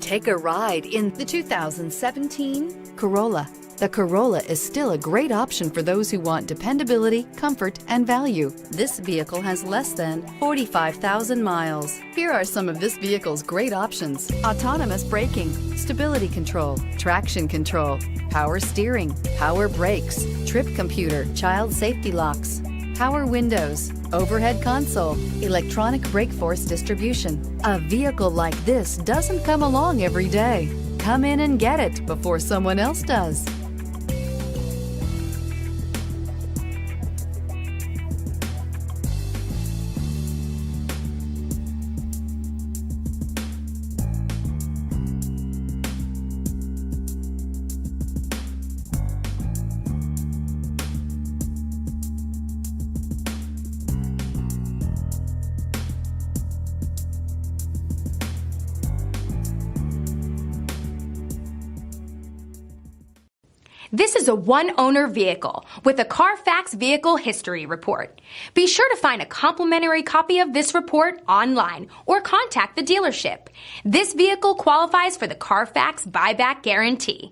Take a ride in the 2017 Corolla. The Corolla is still a great option for those who want dependability, comfort, and value. This vehicle has less than 45,000 miles. Here are some of this vehicle's great options: autonomous braking, stability control, traction control, power steering, power brakes, trip computer, child safety locks, power windows, overhead console, electronic brake force distribution. A vehicle like this doesn't come along every day. Come in and get it before someone else does. This is a one-owner vehicle with a Carfax Vehicle History Report. Be sure to find a complimentary copy of this report online or contact the dealership. This vehicle qualifies for the Carfax Buyback Guarantee.